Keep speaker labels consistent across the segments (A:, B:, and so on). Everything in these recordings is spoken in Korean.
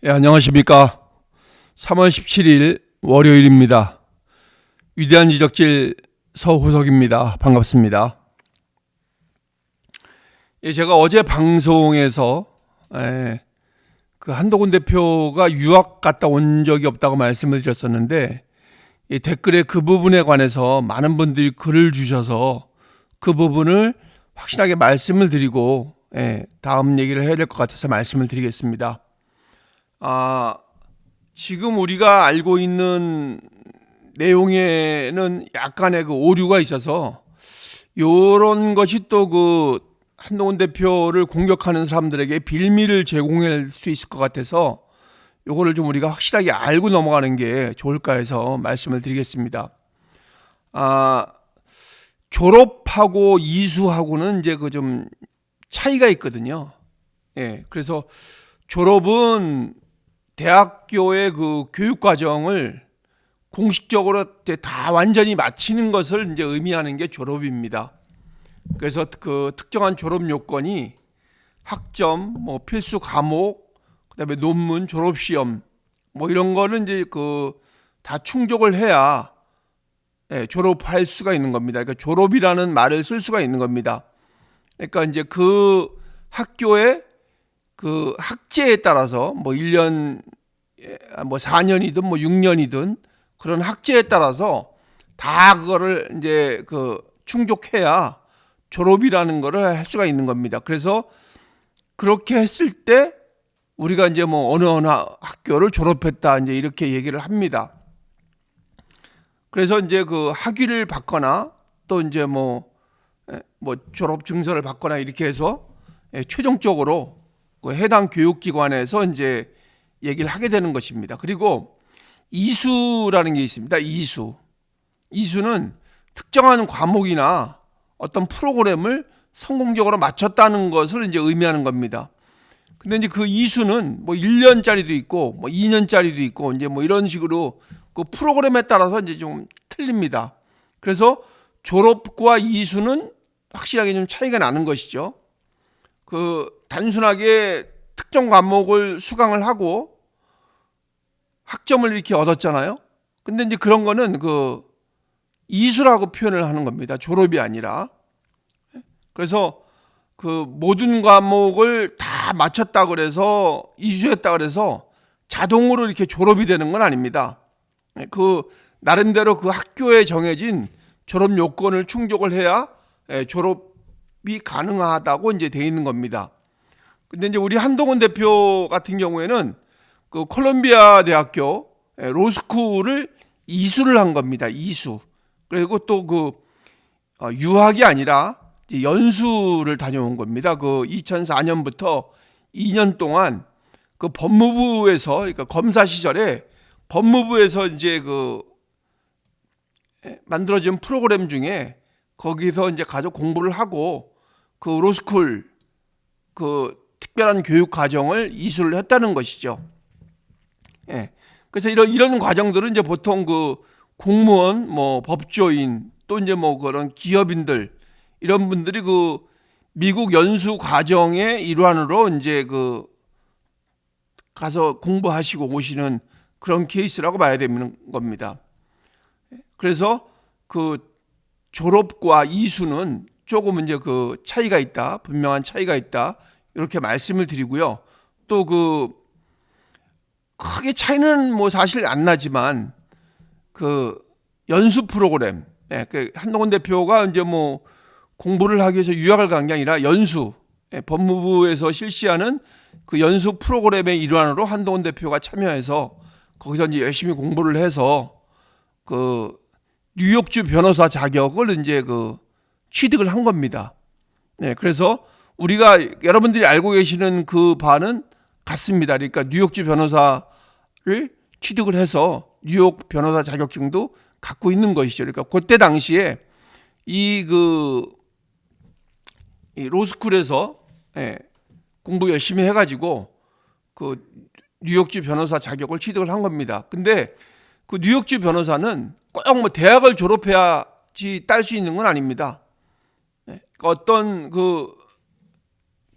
A: 안녕하십니까. 3월 17일 월요일입니다. 위대한 지적질 서호석입니다. 반갑습니다. 제가 어제 방송에서 그 한동훈 대표가 유학 갔다 온 적이 없다고 말씀을 드렸었는데, 댓글에 그 부분에 관해서 많은 분들이 글을 주셔서 그 부분을 확실하게 말씀을 드리고 다음 얘기를 해야 될 것 같아서 말씀을 드리겠습니다. 지금 우리가 알고 있는 내용에는 약간의 그 오류가 있어서 이런 것이 또 그 한동훈 대표를 공격하는 사람들에게 빌미를 제공할 수 있을 것 같아서 요거를 좀 우리가 확실하게 알고 넘어가는 게 좋을까 해서 말씀을 드리겠습니다. 졸업하고 이수하고는 이제 그 좀 차이가 있거든요. 그래서 졸업은 대학교의 그 교육 과정을 공식적으로 다 완전히 마치는 것을 이제 의미하는 게 졸업입니다. 그래서 그 특정한 졸업 요건이 학점, 뭐 필수 과목, 그다음에 논문, 졸업 시험, 뭐 이런 거는 이제 그 다 충족을 해야 졸업할 수가 있는 겁니다. 그러니까 졸업이라는 말을 쓸 수가 있는 겁니다. 그러니까 이제 그 학교의 그 학제에 따라서 뭐 1년, 뭐 4년이든 뭐 6년이든 그런 학제에 따라서 다 그거를 이제 그 충족해야 졸업이라는 거를 할 수가 있는 겁니다. 그래서 그렇게 했을 때 우리가 이제 뭐 어느 학교를 졸업했다 이제 이렇게 얘기를 합니다. 그래서 이제 그 학위를 받거나 또 이제 뭐 졸업 증서를 받거나 이렇게 해서 최종적으로 그 해당 교육기관에서 이제 얘기를 하게 되는 것입니다. 그리고 이수라는 게 있습니다. 이수는 특정한 과목이나 어떤 프로그램을 성공적으로 마쳤다는 것을 이제 의미하는 겁니다. 근데 이제 그 이수는 뭐 1년짜리도 있고 뭐 2년짜리도 있고 이제 뭐 이런 식으로 그 프로그램에 따라서 이제 좀 틀립니다. 그래서 졸업과 이수는 확실하게 좀 차이가 나는 것이죠. 그 단순하게 특정 과목을 수강을 하고 학점을 이렇게 얻었잖아요. 근데 이제 그런 거는 그 이수라고 표현을 하는 겁니다. 졸업이 아니라. 그래서 그 모든 과목을 다 마쳤다 그래서 이수했다 그래서 자동으로 이렇게 졸업이 되는 건 아닙니다. 그 나름대로 그 학교에 정해진 졸업 요건을 충족을 해야 졸업이 가능하다고 이제 돼 있는 겁니다. 근데 이제 우리 한동훈 대표 같은 경우에는 그 콜롬비아 대학교 로스쿨을 이수를 한 겁니다. 이수. 그리고 또 그 유학이 아니라 연수를 다녀온 겁니다. 그 2004년부터 2년 동안 그 법무부에서, 그러니까 검사 시절에 법무부에서 이제 그 만들어진 프로그램 중에 거기서 이제 가서 공부를 하고 그 로스쿨 그 특별한 교육 과정을 이수를 했다는 것이죠. 그래서 이런 과정들은 이제 보통 그 공무원, 뭐 법조인, 또 이제 뭐 그런 기업인들 이런 분들이 그 미국 연수 과정의 일환으로 이제 그 가서 공부하시고 오시는 그런 케이스라고 봐야 되는 겁니다. 그래서 그 졸업과 이수는 조금 이제 그 차이가 있다, 분명한 차이가 있다 이렇게 말씀을 드리고요. 또 그 크게 차이는 뭐 사실 안 나지만 그 연수 프로그램, 그 한동훈 대표가 이제 뭐 공부를 하기 위해서 유학을 간 게 아니라 연수, 법무부에서 실시하는 그 연수 프로그램의 일환으로 한동훈 대표가 참여해서 거기서 이제 열심히 공부를 해서 그 뉴욕주 변호사 자격을 이제 그 취득을 한 겁니다. 그래서 우리가 여러분들이 알고 계시는 그 바는 같습니다. 그러니까 뉴욕주 변호사를 취득을 해서 뉴욕 변호사 자격증도 갖고 있는 것이죠. 그러니까 그때 당시에 이 로스쿨에서 공부 열심히 해가지고 그 뉴욕주 변호사 자격을 취득을 한 겁니다. 근데 그 뉴욕주 변호사는 꼭 뭐 대학을 졸업해야지 딸 수 있는 건 아닙니다. 어떤 그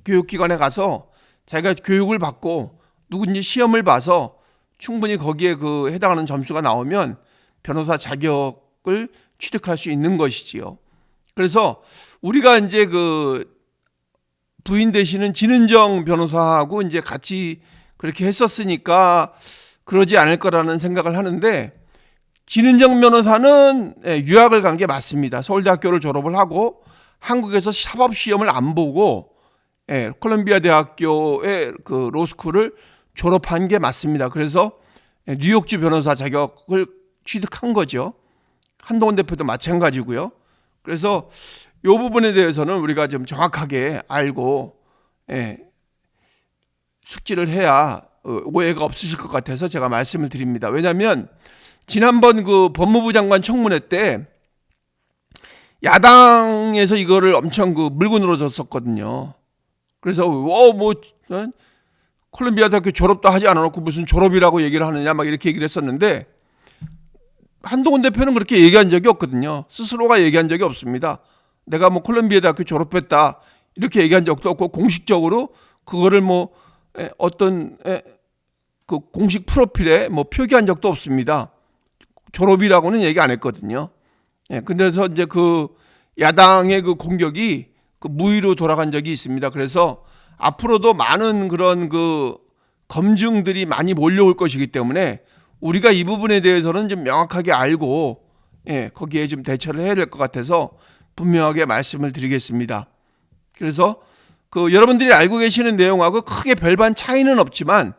A: 교육기관에 가서 자기가 교육을 받고 누군지 시험을 봐서 충분히 거기에 그 해당하는 점수가 나오면 변호사 자격을 취득할 수 있는 것이지요. 그래서 우리가 이제 그 부인 되시는 진은정 변호사하고 이제 같이 그렇게 했었으니까 그러지 않을 거라는 생각을 하는데, 진은정 변호사는 유학을 간 게 맞습니다. 서울대학교를 졸업을 하고 한국에서 사법시험을 안 보고 콜롬비아 대학교의 그 로스쿨을 졸업한 게 맞습니다. 그래서 뉴욕주 변호사 자격을 취득한 거죠. 한동훈 대표도 마찬가지고요. 그래서 이 부분에 대해서는 우리가 좀 정확하게 알고 숙지를 해야 오해가 없으실 것 같아서 제가 말씀을 드립니다. 왜냐하면 지난번 그 법무부 장관 청문회 때 야당에서 이거를 엄청 그 물고 늘어졌었거든요. 그래서 콜롬비아 대학교 졸업도 하지 않아놓고 무슨 졸업이라고 얘기를 하느냐 막 이렇게 얘기를 했었는데, 한동훈 대표는 그렇게 얘기한 적이 없거든요. 스스로가 얘기한 적이 없습니다. 내가 뭐 콜롬비아 대학교 졸업했다 이렇게 얘기한 적도 없고, 공식적으로 그거를 뭐 어떤 그 공식 프로필에 뭐 표기한 적도 없습니다. 졸업이라고는 얘기 안 했거든요. 근데서 이제 그 야당의 그 공격이 그 무위로 돌아간 적이 있습니다. 그래서 앞으로도 많은 그런 그 검증들이 많이 몰려올 것이기 때문에 우리가 이 부분에 대해서는 좀 명확하게 알고 거기에 좀 대처를 해야 될 것 같아서 분명하게 말씀을 드리겠습니다. 그래서 그 여러분들이 알고 계시는 내용하고 크게 별반 차이는 없지만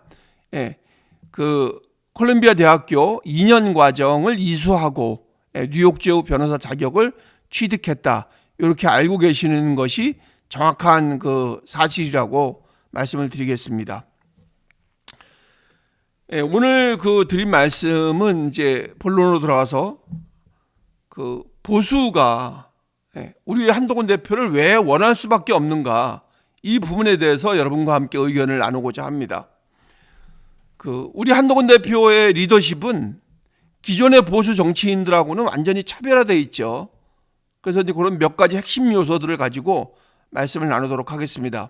A: 그 콜롬비아 대학교 2년 과정을 이수하고 뉴욕주 변호사 자격을 취득했다, 이렇게 알고 계시는 것이 정확한 그 사실이라고 말씀을 드리겠습니다. 오늘 그 드린 말씀은 이제 본론으로 들어가서 그 보수가 우리 한동훈 대표를 왜 원할 수밖에 없는가, 이 부분에 대해서 여러분과 함께 의견을 나누고자 합니다. 그 우리 한동훈 대표의 리더십은 기존의 보수 정치인들하고는 완전히 차별화되어 있죠. 그래서 이제 그런 몇 가지 핵심 요소들을 가지고 말씀을 나누도록 하겠습니다.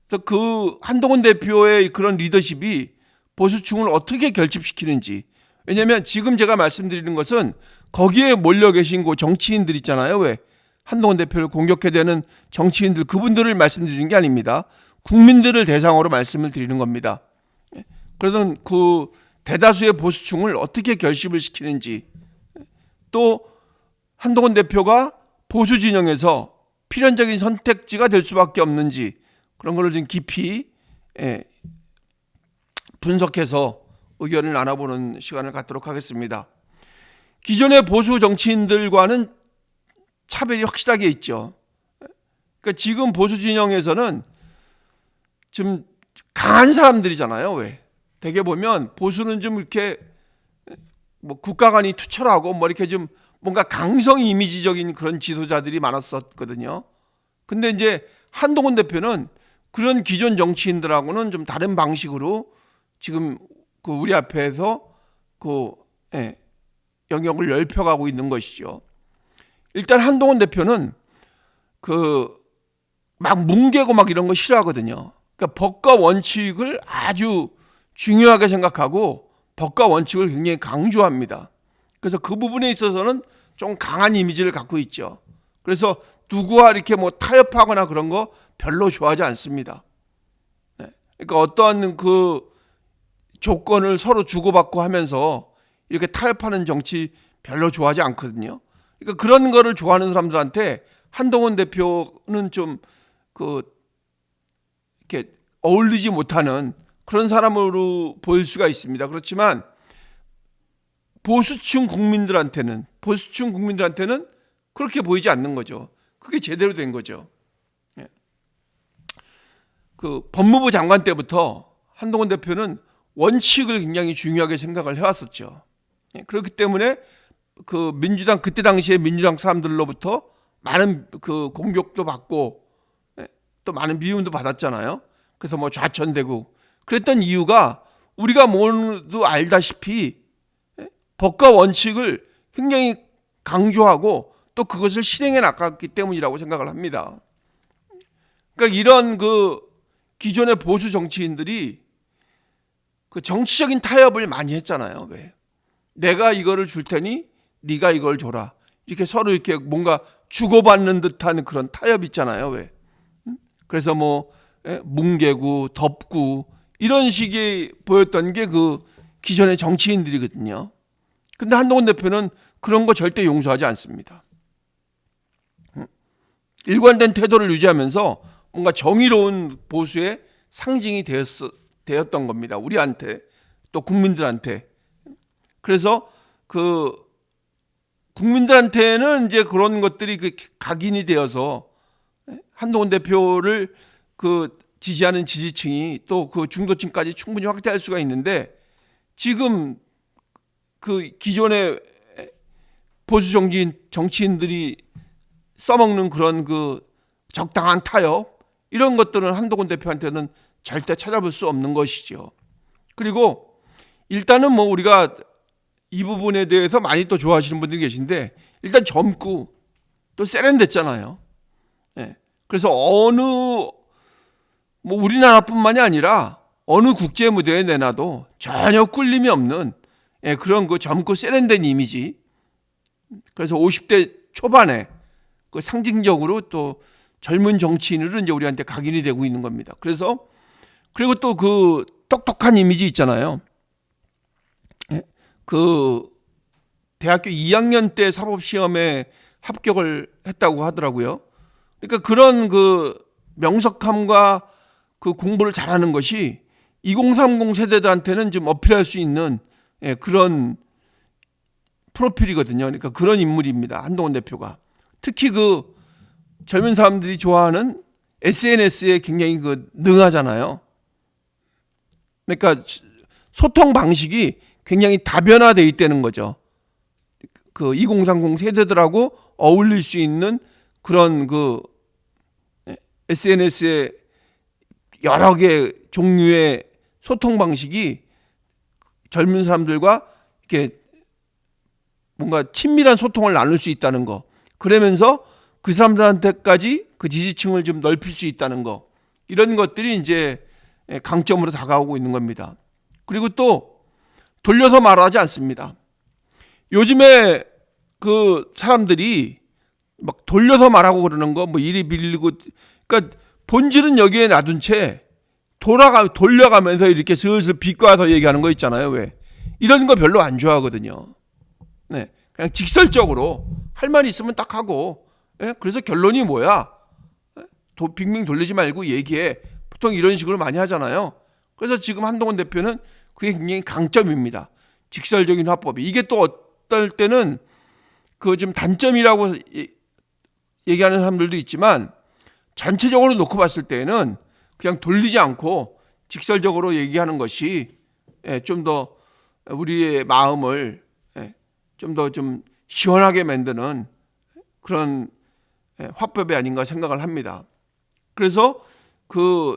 A: 그래서 그 한동훈 대표의 그런 리더십이 보수층을 어떻게 결집시키는지, 왜냐하면 지금 제가 말씀드리는 것은 거기에 몰려 계신 그 정치인들 있잖아요. 왜 한동훈 대표를 공격해대는 정치인들, 그분들을 말씀드리는 게 아닙니다. 국민들을 대상으로 말씀을 드리는 겁니다. 그래서 그 대다수의 보수층을 어떻게 결집을 시키는지, 또 한동훈 대표가 보수 진영에서 필연적인 선택지가 될 수밖에 없는지, 그런 것을 좀 깊이 분석해서 의견을 나눠보는 시간을 갖도록 하겠습니다. 기존의 보수 정치인들과는 차별이 확실하게 있죠. 그러니까 지금 보수 진영에서는 좀 강한 사람들이잖아요. 왜? 대개 보면 보수는 좀 이렇게 뭐 국가관이 투철하고 뭐 이렇게 좀 뭔가 강성 이미지적인 그런 지도자들이 많았었거든요. 근데 이제 한동훈 대표는 그런 기존 정치인들하고는 좀 다른 방식으로 지금 그 우리 앞에서 그 영역을 넓혀가고 있는 것이죠. 일단 한동훈 대표는 그 막 뭉개고 막 이런 거 싫어하거든요. 그러니까 법과 원칙을 아주 중요하게 생각하고 법과 원칙을 굉장히 강조합니다. 그래서 그 부분에 있어서는 좀 강한 이미지를 갖고 있죠. 그래서 누구와 이렇게 뭐 타협하거나 그런 거 별로 좋아하지 않습니다. 그러니까 어떠한 그 조건을 서로 주고받고 하면서 이렇게 타협하는 정치 별로 좋아하지 않거든요. 그러니까 그런 거를 좋아하는 사람들한테 한동훈 대표는 좀 그 이렇게 어울리지 못하는 그런 사람으로 보일 수가 있습니다. 그렇지만 보수층 국민들한테는 그렇게 보이지 않는 거죠. 그게 제대로 된 거죠. 그 법무부 장관 때부터 한동훈 대표는 원칙을 굉장히 중요하게 생각을 해왔었죠. 그렇기 때문에 그 민주당, 그때 당시에 민주당 사람들로부터 많은 그 공격도 받고 또 많은 미움도 받았잖아요. 그래서 뭐 좌천되고 그랬던 이유가 우리가 모두 알다시피 법과 원칙을 굉장히 강조하고 또 그것을 실행해 나갔기 때문이라고 생각을 합니다. 그러니까 이런 그 기존의 보수 정치인들이 그 정치적인 타협을 많이 했잖아요. 왜? 내가 이거를 줄 테니 네가 이걸 줘라. 이렇게 서로 이렇게 뭔가 주고받는 듯한 그런 타협 있잖아요. 왜? 그래서 뭐 뭉개고 덮고 이런 식의 보였던 게 그 기존의 정치인들이거든요. 근데 한동훈 대표는 그런 거 절대 용서하지 않습니다. 일관된 태도를 유지하면서 뭔가 정의로운 보수의 상징이 되었던 겁니다. 우리한테 또 국민들한테. 그래서 그 국민들한테는 이제 그런 것들이 각인이 되어서 한동훈 대표를 그 지지하는 지지층이 또 그 중도층까지 충분히 확대할 수가 있는데, 지금 그 기존의 보수 정치인들이 써먹는 그런 그 적당한 타협, 이런 것들은 한동훈 대표한테는 절대 찾아볼 수 없는 것이죠. 그리고 일단은 뭐 우리가 이 부분에 대해서 많이 또 좋아하시는 분들이 계신데, 일단 젊고 또 세련됐잖아요. 그래서 어느 뭐 우리나라뿐만이 아니라 어느 국제 무대에 내놔도 전혀 꿀림이 없는 그런 그 젊고 세련된 이미지. 그래서 50대 초반에 그 상징적으로 또 젊은 정치인으로 이제 우리한테 각인이 되고 있는 겁니다. 그래서 그리고 또 그 똑똑한 이미지 있잖아요. 그 대학교 2학년 때 사법시험에 합격을 했다고 하더라고요. 그러니까 그런 그 명석함과 그 공부를 잘하는 것이 2030 세대들한테는 좀 어필할 수 있는 그런 프로필이거든요. 그러니까 그런 인물입니다. 한동훈 대표가. 특히 그 젊은 사람들이 좋아하는 SNS에 굉장히 그 능하잖아요. 그러니까 소통 방식이 굉장히 다변화되어 있다는 거죠. 그 2030 세대들하고 어울릴 수 있는 그런 그 SNS의 여러 개 종류의 소통 방식이 젊은 사람들과 이렇게 뭔가 친밀한 소통을 나눌 수 있다는 거. 그러면서 그 사람들한테까지 그 지지층을 좀 넓힐 수 있다는 거. 이런 것들이 이제 강점으로 다가오고 있는 겁니다. 그리고 또 돌려서 말하지 않습니다. 요즘에 그 사람들이 막 돌려서 말하고 그러는 거, 뭐 이리 빌리고, 그러니까 본질은 여기에 놔둔 채 돌려가면서 이렇게 슬슬 비꼬아서 얘기하는 거 있잖아요. 왜? 이런 거 별로 안 좋아하거든요. 네, 그냥 직설적으로 할 말이 있으면 딱 하고, 그래서 결론이 뭐야? 빙빙 돌리지 말고 얘기해. 보통 이런 식으로 많이 하잖아요. 그래서 지금 한동훈 대표는 그게 굉장히 강점입니다. 직설적인 화법이. 이게 또 어떨 때는 그 좀 단점이라고 얘기하는 사람들도 있지만, 전체적으로 놓고 봤을 때는 그냥 돌리지 않고 직설적으로 얘기하는 것이 좀 더 우리의 마음을 좀 더 좀 시원하게 만드는 그런 화법이 아닌가 생각을 합니다. 그래서 그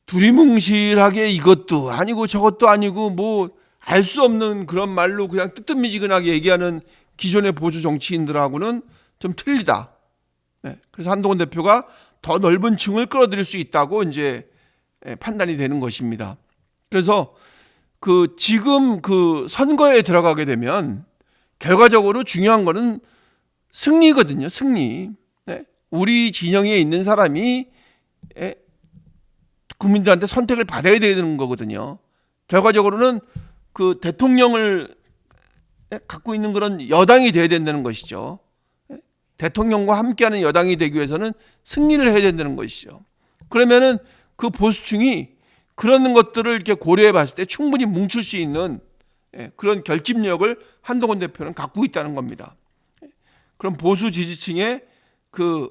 A: 두리뭉실하게 이것도 아니고 저것도 아니고 뭐 알 수 없는 그런 말로 그냥 뜨뜻미지근하게 얘기하는 기존의 보수 정치인들하고는 좀 틀리다. 그래서 한동훈 대표가 더 넓은 층을 끌어들일 수 있다고 이제 판단이 되는 것입니다. 그래서 그 지금 그 선거에 들어가게 되면 결과적으로 중요한 거는 승리거든요. 승리. 우리 진영에 있는 사람이 국민들한테 선택을 받아야 되는 거거든요. 결과적으로는 그 대통령을 갖고 있는 그런 여당이 돼야 된다는 것이죠. 대통령과 함께하는 여당이 되기 위해서는 승리를 해야 된다는 것이죠. 그러면은 그 보수층이 그런 것들을 이렇게 고려해 봤을 때 충분히 뭉칠 수 있는 그런 결집력을 한동훈 대표는 갖고 있다는 겁니다. 그럼 보수 지지층의 그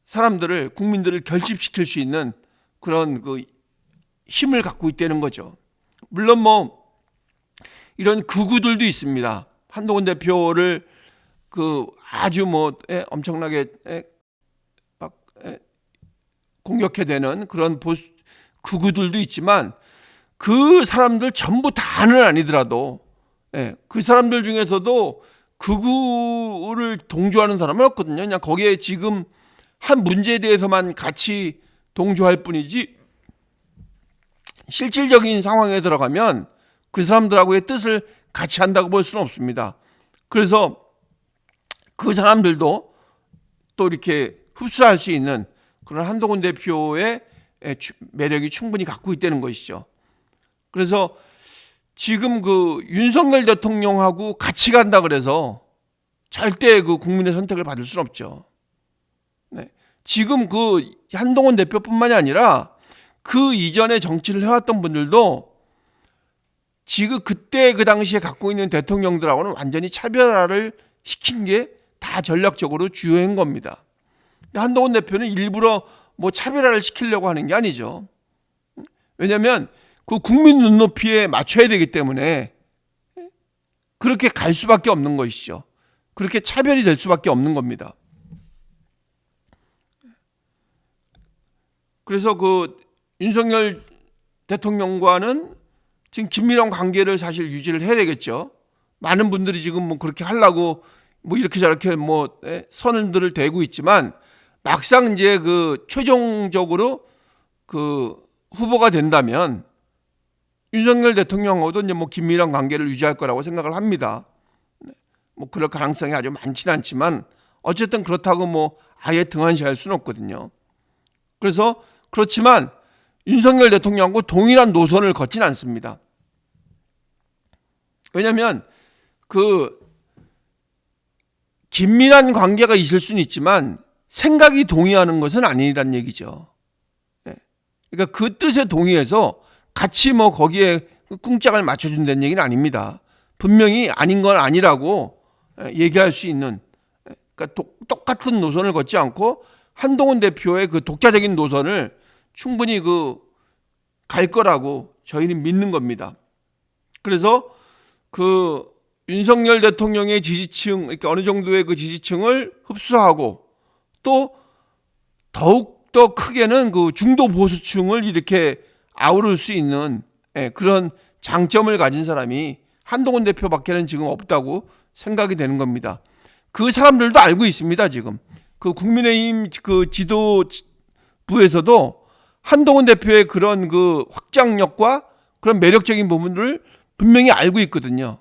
A: 사람들을, 국민들을 결집시킬 수 있는 그런 그 힘을 갖고 있다는 거죠. 물론 뭐 이런 극우들도 있습니다. 한동훈 대표를 그 아주 뭐 엄청나게 막 공격해대는 그런 보수 극우들도 있지만, 그 사람들 전부 다는 아니더라도 그 사람들 중에서도 극우를 동조하는 사람은 없거든요. 그냥 거기에 지금 한 문제에 대해서만 같이 동조할 뿐이지 실질적인 상황에 들어가면 그 사람들하고의 뜻을 같이 한다고 볼 수는 없습니다. 그래서 그 사람들도 또 이렇게 흡수할 수 있는 그런 한동훈 대표의 매력이 충분히 갖고 있다는 것이죠. 그래서 지금 그 윤석열 대통령하고 같이 간다 그래서 절대 그 국민의 선택을 받을 수는 없죠. 네. 지금 그 한동훈 대표뿐만이 아니라 그 이전에 정치를 해왔던 분들도 지금 그때 그 당시에 갖고 있는 대통령들하고는 완전히 차별화를 시킨 게 다 전략적으로 주요한 겁니다. 한동훈 대표는 일부러 뭐 차별화를 시키려고 하는 게 아니죠. 왜냐하면 그 국민 눈높이에 맞춰야 되기 때문에 그렇게 갈 수밖에 없는 것이죠. 그렇게 차별이 될 수밖에 없는 겁니다. 그래서 그 윤석열 대통령과는 지금 긴밀한 관계를 사실 유지를 해야 되겠죠. 많은 분들이 지금 뭐 그렇게 하려고 뭐 이렇게 저렇게 뭐 선들을 대고 있지만 막상 이제 그 최종적으로 그 후보가 된다면 윤석열 대통령하고도 이제 뭐 긴밀한 관계를 유지할 거라고 생각을 합니다. 뭐 그럴 가능성이 아주 많지는 않지만 어쨌든 그렇다고 뭐 아예 등한시할 수는 없거든요. 그래서 그렇지만 윤석열 대통령하고 동일한 노선을 걷진 않습니다. 왜냐하면 그 긴밀한 관계가 있을 수는 있지만 생각이 동의하는 것은 아니라는 얘기죠. 그러니까 그 뜻에 동의해서 같이 뭐 거기에 꿍짝을 맞춰준다는 얘기는 아닙니다. 분명히 아닌 건 아니라고 얘기할 수 있는, 그러니까 똑같은 노선을 걷지 않고 한동훈 대표의 그 독자적인 노선을 충분히 그 갈 거라고 저희는 믿는 겁니다. 그래서 그 윤석열 대통령의 지지층, 그러니까 어느 정도의 그 지지층을 흡수하고 또 더욱 더 크게는 그 중도 보수층을 이렇게 아우를 수 있는 그런 장점을 가진 사람이 한동훈 대표밖에는 지금 없다고 생각이 되는 겁니다. 그 사람들도 알고 있습니다. 지금 그 국민의힘 그 지도부에서도 한동훈 대표의 그런 그 확장력과 그런 매력적인 부분들을 분명히 알고 있거든요.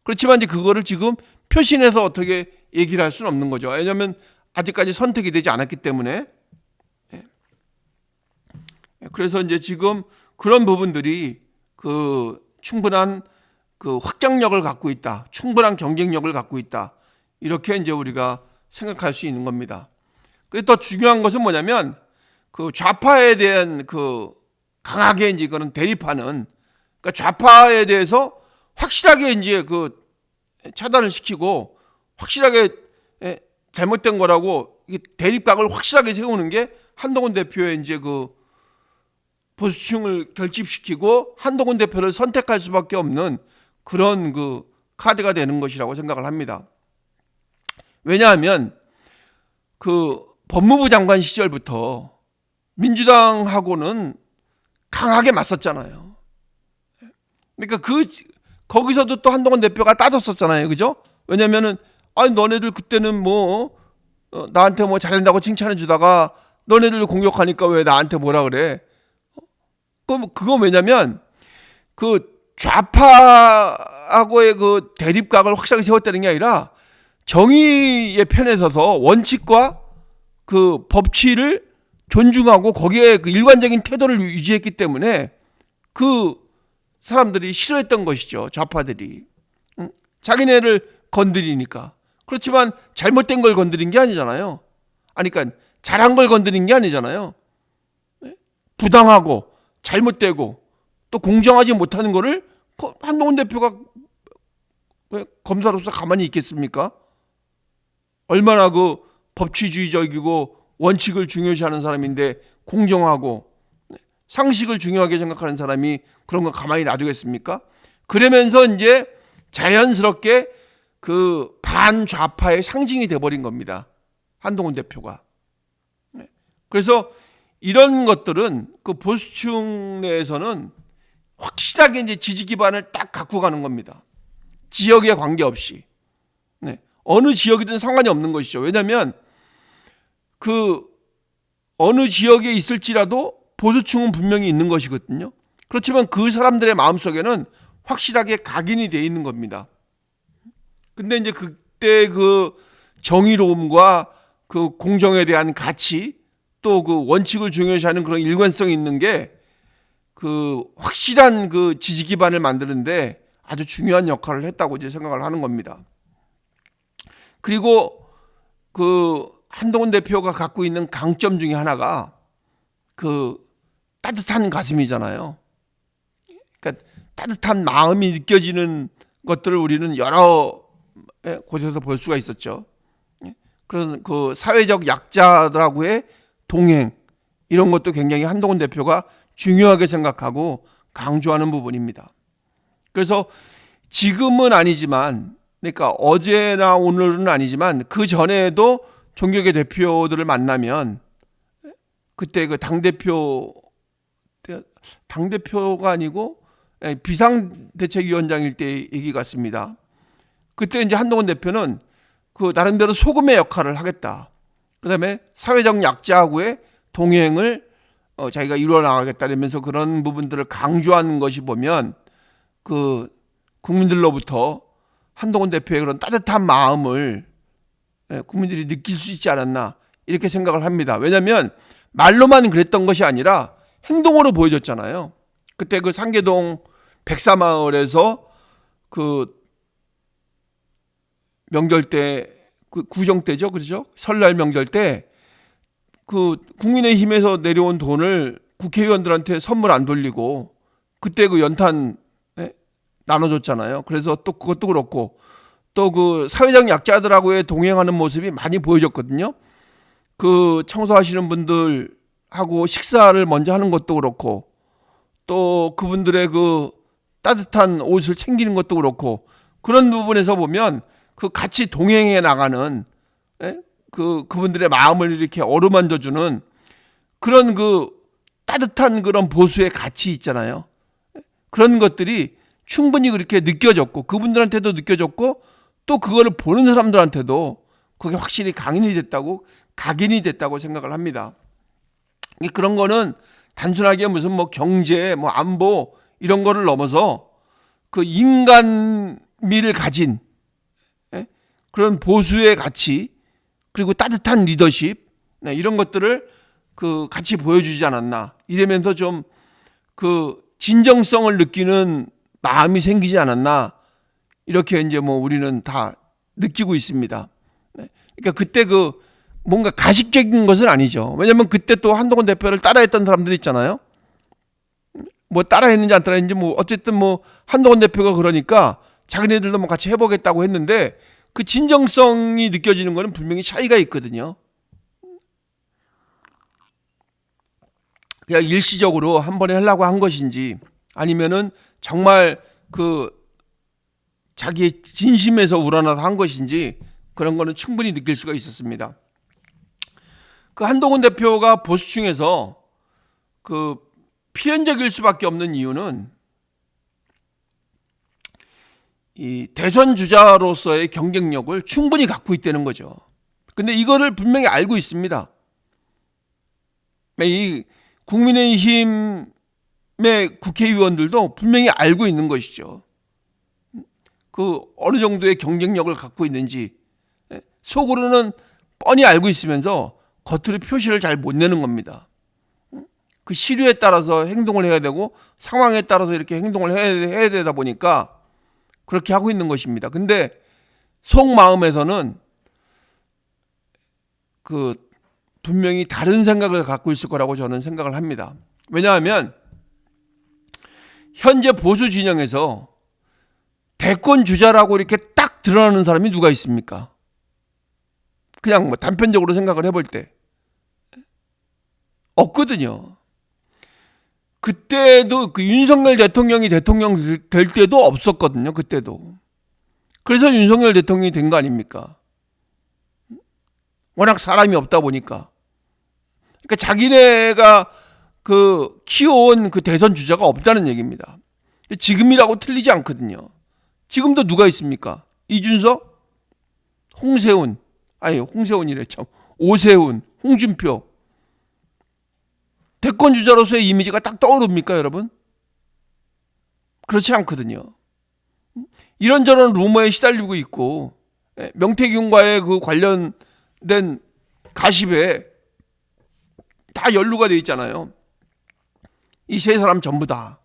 A: 그렇지만 이제 그거를 지금 표신해서 어떻게 얘기를 할 수는 없는 거죠. 왜냐하면 아직까지 선택이 되지 않았기 때문에. 그래서 이제 지금 그런 부분들이 그 충분한 그 확장력을 갖고 있다, 충분한 경쟁력을 갖고 있다, 이렇게 이제 우리가 생각할 수 있는 겁니다. 그리고 더 중요한 것은 뭐냐면 그 좌파에 대한 그 강하게 이제 그런 대립하는, 그러니까 좌파에 대해서 확실하게 이제 그 차단을 시키고 확실하게 잘못된 거라고 대립각을 확실하게 세우는 게 한동훈 대표의 이제 그 보수층을 결집시키고 한동훈 대표를 선택할 수밖에 없는 그런 그 카드가 되는 것이라고 생각을 합니다. 왜냐하면 그 법무부 장관 시절부터 민주당하고는 강하게 맞섰잖아요. 그러니까 거기서도 또 한동훈 대표가 따졌었잖아요. 그죠? 왜냐면은 아니 너네들 그때는 뭐 나한테 뭐 잘한다고 칭찬해 주다가 너네들 공격하니까 왜 나한테 뭐라 그래? 그거 왜냐면 그 좌파하고의 그 대립각을 확실하게 세웠다는 게 아니라 정의의 편에 서서 원칙과 그 법치를 존중하고 거기에 그 일관적인 태도를 유지했기 때문에 그 사람들이 싫어했던 것이죠. 좌파들이. 자기네를 건드리니까. 그렇지만 잘못된 걸 건드린 게 아니잖아요. 아니, 그러니까 잘한 걸 건드린 게 아니잖아요. 부당하고 잘못되고 또 공정하지 못하는 거를 한동훈 대표가 왜 검사로서 가만히 있겠습니까? 얼마나 그 법치주의적이고 원칙을 중요시하는 사람인데 공정하고 상식을 중요하게 생각하는 사람이 그런 거 가만히 놔두겠습니까? 그러면서 이제 자연스럽게 그 반좌파의 상징이 돼버린 겁니다. 한동훈 대표가. 그래서 이런 것들은 그 보수층 내에서는 확실하게 이제 지지 기반을 딱 갖고 가는 겁니다. 지역에 관계없이. 어느 지역이든 상관이 없는 것이죠. 왜냐하면 그 어느 지역에 있을지라도 보수층은 분명히 있는 것이거든요. 그렇지만 그 사람들의 마음속에는 확실하게 각인이 돼 있는 겁니다. 근데 이제 그때 그 정의로움과 그 공정에 대한 가치, 또 그 원칙을 중요시하는 그런 일관성이 있는 게 그 확실한 그 지지 기반을 만드는데 아주 중요한 역할을 했다고 이제 생각을 하는 겁니다. 그리고 그 한동훈 대표가 갖고 있는 강점 중에 하나가 그 따뜻한 가슴이잖아요. 그러니까 따뜻한 마음이 느껴지는 것들을 우리는 여러 곳에서 볼 수가 있었죠. 그런 그 사회적 약자들하고의 동행, 이런 것도 굉장히 한동훈 대표가 중요하게 생각하고 강조하는 부분입니다. 그래서 지금은 아니지만, 그러니까 어제나 오늘은 아니지만 그 전에도 종교계 대표들을 만나면 그때 그 당대표가 아니고 비상대책위원장일 때 얘기 같습니다. 그때 이제 한동훈 대표는 그 나름대로 소금의 역할을 하겠다. 그다음에 사회적 약자하고의 동행을 자기가 이루어 나가겠다면서 그런 부분들을 강조하는 것이 보면 그 국민들로부터 한동훈 대표의 그런 따뜻한 마음을 국민들이 느낄 수 있지 않았나 이렇게 생각을 합니다. 왜냐하면 말로만 그랬던 것이 아니라 행동으로 보여줬잖아요. 그때 그 상계동 백사마을에서 그 명절 때, 그 구정 때죠, 그렇죠? 설날 명절 때 그 국민의힘에서 내려온 돈을 국회의원들한테 선물 안 돌리고 그때 그 연탄 나눠줬잖아요. 그래서 또 그것도 그렇고 또 그 사회적 약자들하고의 동행하는 모습이 많이 보여졌거든요. 그 청소하시는 분들하고 식사를 먼저 하는 것도 그렇고 또 그분들의 그 따뜻한 옷을 챙기는 것도 그렇고 그런 부분에서 보면 그 같이 동행해 나가는 그분들의 마음을 이렇게 어루만져주는 그런 그 따뜻한 그런 보수의 가치 있잖아요. 그런 것들이 충분히 그렇게 느껴졌고 그분들한테도 느껴졌고 또 그거를 보는 사람들한테도 그게 확실히 각인이 됐다고 생각을 합니다. 그런 거는 단순하게 무슨 뭐 경제, 뭐 안보 이런 거를 넘어서 그 인간미를 가진 그런 보수의 가치 그리고 따뜻한 리더십 이런 것들을 그 같이 보여주지 않았나. 이러면서 좀 그 진정성을 느끼는 마음이 생기지 않았나. 이렇게 이제 뭐 우리는 다 느끼고 있습니다. 그러니까 그때 그 뭔가 가식적인 것은 아니죠. 왜냐하면 그때 또 한동훈 대표를 따라했던 사람들 있잖아요. 뭐 따라했는지 안 따라했는지 뭐 어쨌든 뭐 한동훈 대표가 그러니까 자기네들도 뭐 같이 해보겠다고 했는데 그 진정성이 느껴지는 거는 분명히 차이가 있거든요. 그냥 일시적으로 한 번에 하려고 한 것인지 아니면은 정말 그 자기의 진심에서 우러나서 한 것인지 그런 거는 충분히 느낄 수가 있었습니다. 그 한동훈 대표가 보수층에서 그 필연적일 수밖에 없는 이유는 이 대선 주자로서의 경쟁력을 충분히 갖고 있다는 거죠. 근데 이거를 분명히 알고 있습니다. 이 국민의힘의 국회의원들도 분명히 알고 있는 것이죠. 그 어느 정도의 경쟁력을 갖고 있는지 속으로는 뻔히 알고 있으면서 겉으로 표시를 잘 못 내는 겁니다. 그 시류에 따라서 행동을 해야 되고 상황에 따라서 이렇게 행동을 해야 되다 보니까 그렇게 하고 있는 것입니다. 근데 속마음에서는 그 분명히 다른 생각을 갖고 있을 거라고 저는 생각을 합니다. 왜냐하면 현재 보수 진영에서 대권 주자라고 이렇게 딱 드러나는 사람이 누가 있습니까? 그냥 뭐 단편적으로 생각을 해볼 때 없거든요. 그때도 그 윤석열 대통령이 대통령 될 때도 없었거든요. 그때도. 그래서 윤석열 대통령이 된 거 아닙니까? 워낙 사람이 없다 보니까. 그러니까 자기네가 그 키워온 그 대선 주자가 없다는 얘기입니다. 지금이라고 틀리지 않거든요. 지금도 누가 있습니까? 이준석, 홍세훈이래 참. 오세훈, 홍준표. 대권 주자로서의 이미지가 딱 떠오릅니까, 여러분? 그렇지 않거든요. 이런저런 루머에 시달리고 있고 명태균과의 그 관련된 가십에 다 연루가 돼 있잖아요. 이 세 사람 전부 다.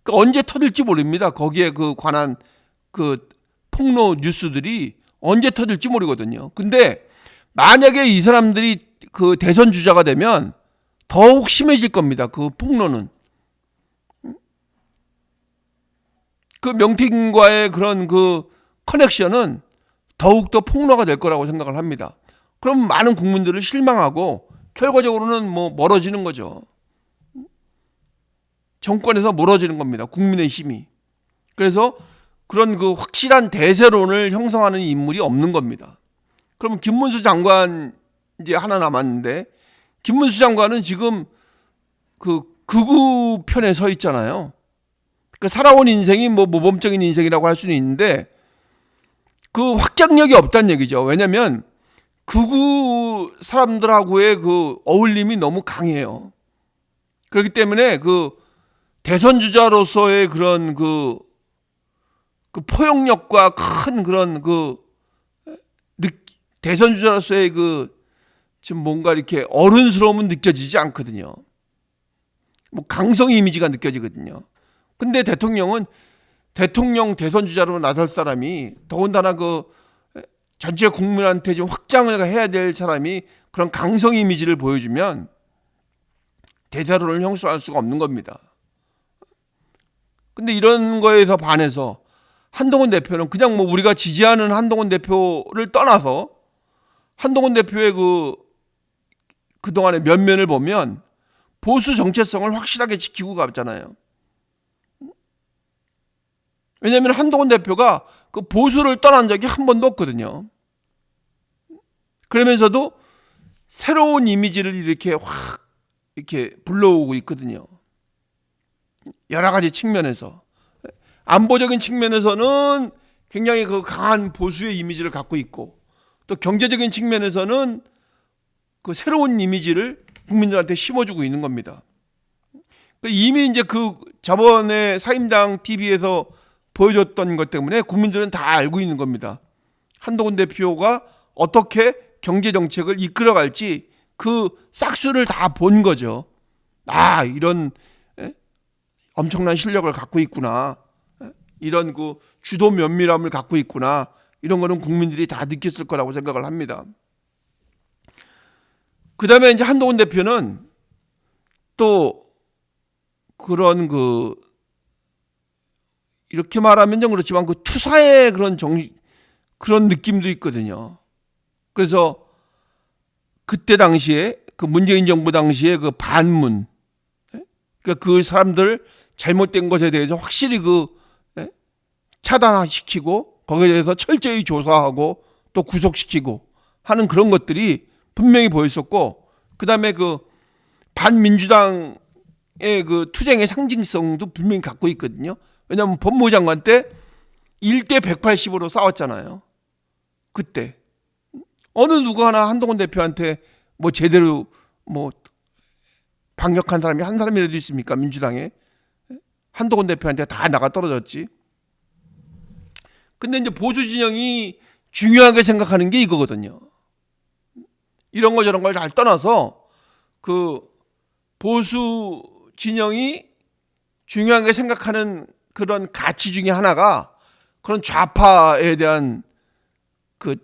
A: 그러니까 언제 터질지 모릅니다. 거기에 그 관한 그 폭로 뉴스들이 언제 터질지 모르거든요. 근데 만약에 이 사람들이 그 대선 주자가 되면 더욱 심해질 겁니다. 그 폭로는. 그 명태균과의 그런 그 커넥션은 더욱더 폭로가 될 거라고 생각을 합니다. 그럼 많은 국민들을 실망하고 결과적으로는 뭐 멀어지는 거죠. 정권에서 멀어지는 겁니다. 국민의 힘이. 그래서 그런 그 확실한 대세론을 형성하는 인물이 없는 겁니다. 그러면 김문수 장관 이제 하나 남았는데, 김문수 장관은 지금 그 극우 편에 서 있잖아요. 그 살아온 인생이 뭐 모범적인 인생이라고 할 수는 있는데 그 확장력이 없다는 얘기죠. 왜냐하면 극우 사람들하고의 그 어울림이 너무 강해요. 그렇기 때문에 그 대선 주자로서의 그런 그 포용력과 큰 그런 그 대선 주자로서의 그 지금 뭔가 이렇게 어른스러움은 느껴지지 않거든요. 뭐 강성 이미지가 느껴지거든요. 근데 대통령은 대통령 대선 주자로 나설 사람이 더군다나 그 전체 국민한테 좀 확장을 해야 될 사람이 그런 강성 이미지를 보여주면 대세론을 형성할 수가 없는 겁니다. 근데 이런 거에서 반해서 한동훈 대표는 그냥 뭐 우리가 지지하는 한동훈 대표를 떠나서 한동훈 대표의 그동안의 면면을 보면 보수 정체성을 확실하게 지키고 갔잖아요. 왜냐하면 한동훈 대표가 그 보수를 떠난 적이 한 번도 없거든요. 그러면서도 새로운 이미지를 이렇게 확 이렇게 불러오고 있거든요. 여러 가지 측면에서. 안보적인 측면에서는 굉장히 그 강한 보수의 이미지를 갖고 있고, 또 경제적인 측면에서는 그 새로운 이미지를 국민들한테 심어주고 있는 겁니다. 이미 이제 그 저번에 사임당 TV에서 보여줬던 것 때문에 국민들은 다 알고 있는 겁니다. 한동훈 대표가 어떻게 경제정책을 이끌어갈지 그 싹수를 다 본 거죠. 아, 이런 엄청난 실력을 갖고 있구나. 이런 그 주도 면밀함을 갖고 있구나. 이런 거는 국민들이 다 느꼈을 거라고 생각을 합니다. 그 다음에 이제 한동훈 대표는 또 그런 그 이렇게 말하면 좀 그렇지만 그 투사의 그런 느낌도 있거든요. 그래서 그때 당시에 그 문재인 정부 당시에 그 반문, 그러니까 그 사람들 잘못된 것에 대해서 확실히 차단시키고 거기에 대해서 철저히 조사하고 또 구속시키고 하는 그런 것들이 분명히 보였었고, 그 다음에 그 반민주당의 그 투쟁의 상징성도 분명히 갖고 있거든요. 왜냐하면 법무부 장관 때 1대 180으로 싸웠잖아요. 그때 어느 누구 하나 한동훈 대표한테 뭐 제대로 뭐 반격한 사람이 한 사람이라도 있습니까? 민주당에. 한동훈 대표한테 다 나가 떨어졌지. 근데 이제 보수 진영이 중요하게 생각하는 게 이거거든요. 이런 거 저런 걸 잘 떠나서 그 보수 진영이 중요하게 생각하는 그런 가치 중에 하나가 그런 좌파에 대한 그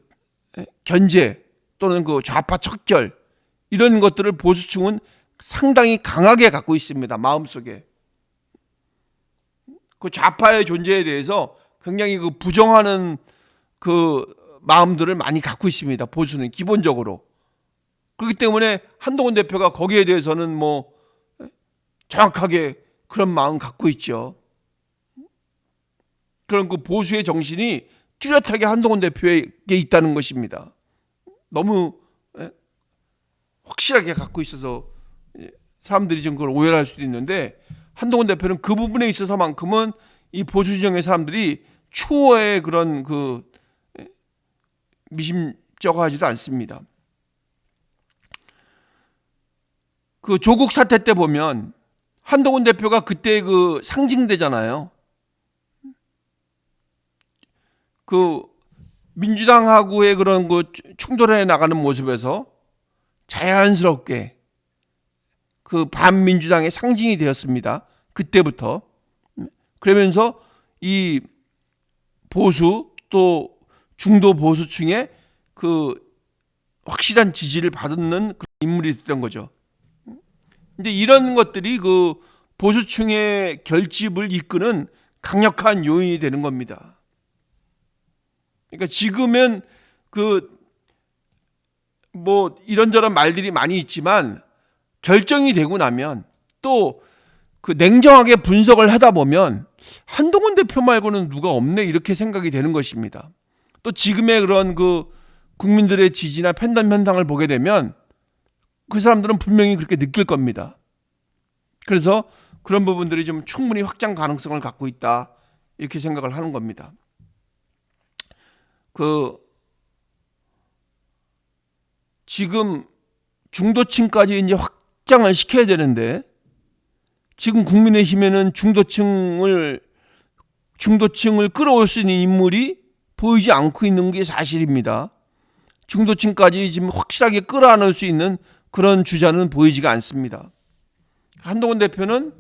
A: 견제 또는 그 좌파 척결, 이런 것들을 보수층은 상당히 강하게 갖고 있습니다. 마음속에. 그 좌파의 존재에 대해서 굉장히 그 부정하는 그 마음들을 많이 갖고 있습니다. 보수는 기본적으로. 그렇기 때문에 한동훈 대표가 거기에 대해서는 뭐 정확하게 그런 마음 갖고 있죠. 그런 그 보수의 정신이 뚜렷하게 한동훈 대표에게 있다는 것입니다. 너무 확실하게 갖고 있어서 사람들이 좀 그걸 오해할 수도 있는데, 한동훈 대표는 그 부분에 있어서만큼은 이 보수 진영의 사람들이 추호의 그런 그 미심쩍어하지도 않습니다. 그 조국 사태 때 보면 한동훈 대표가 그때 그 상징되잖아요. 그 민주당하고의 그런 그 충돌해 나가는 모습에서 자연스럽게 그 반민주당의 상징이 되었습니다. 그때부터. 그러면서 이 보수 또 중도 보수층의 그 확실한 지지를 받는 그런 인물이 됐던 거죠. 근데 이런 것들이 그 보수층의 결집을 이끄는 강력한 요인이 되는 겁니다. 그러니까 지금은 그 뭐 이런저런 말들이 많이 있지만 결정이 되고 나면 또 그 냉정하게 분석을 하다 보면 한동훈 대표 말고는 누가 없네 이렇게 생각이 되는 것입니다. 또 지금의 그런 그 국민들의 지지나 팬덤 현상을 보게 되면 그 사람들은 분명히 그렇게 느낄 겁니다. 그래서 그런 부분들이 좀 충분히 확장 가능성을 갖고 있다 이렇게 생각을 하는 겁니다. 그 지금 중도층까지 이제 확장을 시켜야 되는데 지금 국민의힘에는 중도층을 끌어올 수 있는 인물이 보이지 않고 있는 게 사실입니다. 중도층까지 지금 확실하게 끌어안을 수 있는 그런 주자는 보이지가 않습니다. 한동훈 대표는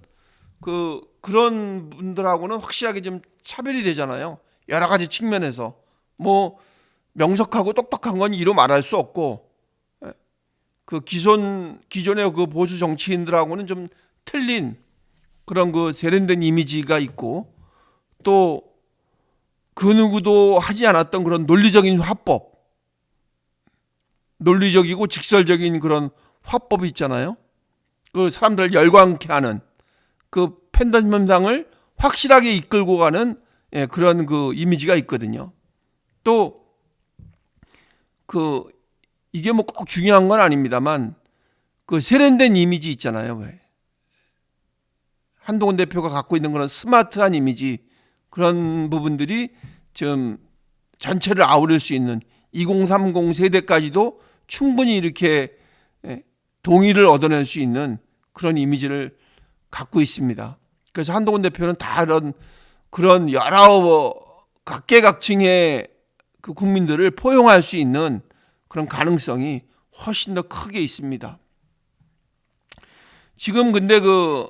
A: 그런 분들하고는 확실하게 좀 차별이 되잖아요. 여러 가지 측면에서 뭐 명석하고 똑똑한 건 이루 말할 수 없고 그 기존의 그 보수 정치인들하고는 좀 틀린 그런 그 세련된 이미지가 있고 또 그 누구도 하지 않았던 그런 논리적인 화법, 논리적이고 직설적인 그런 화법이 있잖아요. 그 사람들을 열광케 하는 그 팬덤 현상을 확실하게 이끌고 가는 그런 그 이미지가 있거든요. 또 그 이게 뭐 꼭 중요한 건 아닙니다만 그 세련된 이미지 있잖아요. 왜? 한동훈 대표가 갖고 있는 그런 스마트한 이미지 그런 부분들이 좀 전체를 아우를 수 있는 2030 세대까지도 충분히 이렇게 동의를 얻어낼 수 있는 그런 이미지를 갖고 있습니다. 그래서 한동훈 대표는 다 그런 여러 각계각층의 그 국민들을 포용할 수 있는 그런 가능성이 훨씬 더 크게 있습니다. 지금 근데 그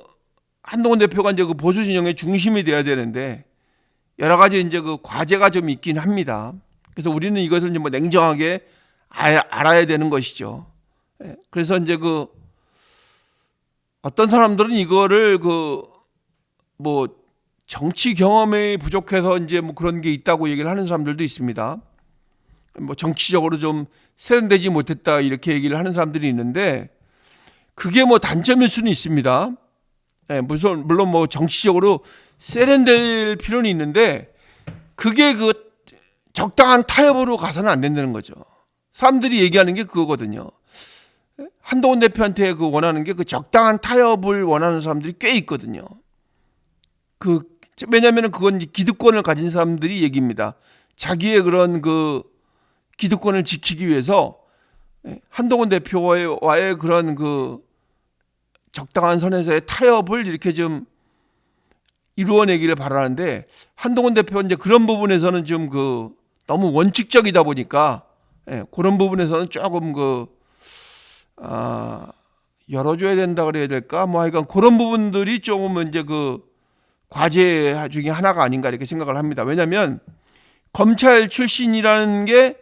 A: 한동훈 대표가 이제 그 보수 진영의 중심이 돼야 되는데 여러 가지 이제 그 과제가 좀 있긴 합니다. 그래서 우리는 이것을 이제 뭐 냉정하게 알아야 되는 것이죠. 그래서 이제 그 어떤 사람들은 이거를 그 뭐 정치 경험이 부족해서 이제 뭐 그런 게 있다고 얘기를 하는 사람들도 있습니다. 뭐 정치적으로 좀 세련되지 못했다 이렇게 얘기를 하는 사람들이 있는데 그게 뭐 단점일 수는 있습니다. 물론 뭐 정치적으로 세련될 필요는 있는데 그게 그 적당한 타협으로 가서는 안 된다는 거죠. 사람들이 얘기하는 게 그거거든요. 한동훈 대표한테 그 원하는 게 그 적당한 타협을 원하는 사람들이 꽤 있거든요. 왜냐하면 그건 기득권을 가진 사람들이 얘기입니다. 자기의 그런 그 기득권을 지키기 위해서 한동훈 대표와의 그런 그 적당한 선에서의 타협을 이렇게 좀 이루어내기를 바라는데 한동훈 대표 이제 그런 부분에서는 좀 그 너무 원칙적이다 보니까 그런 부분에서는 조금 열어줘야 된다 그래야 될까 뭐 하여간 그런 부분들이 조금 이제 그 과제 중에 하나가 아닌가 이렇게 생각을 합니다. 왜냐하면 검찰 출신이라는 게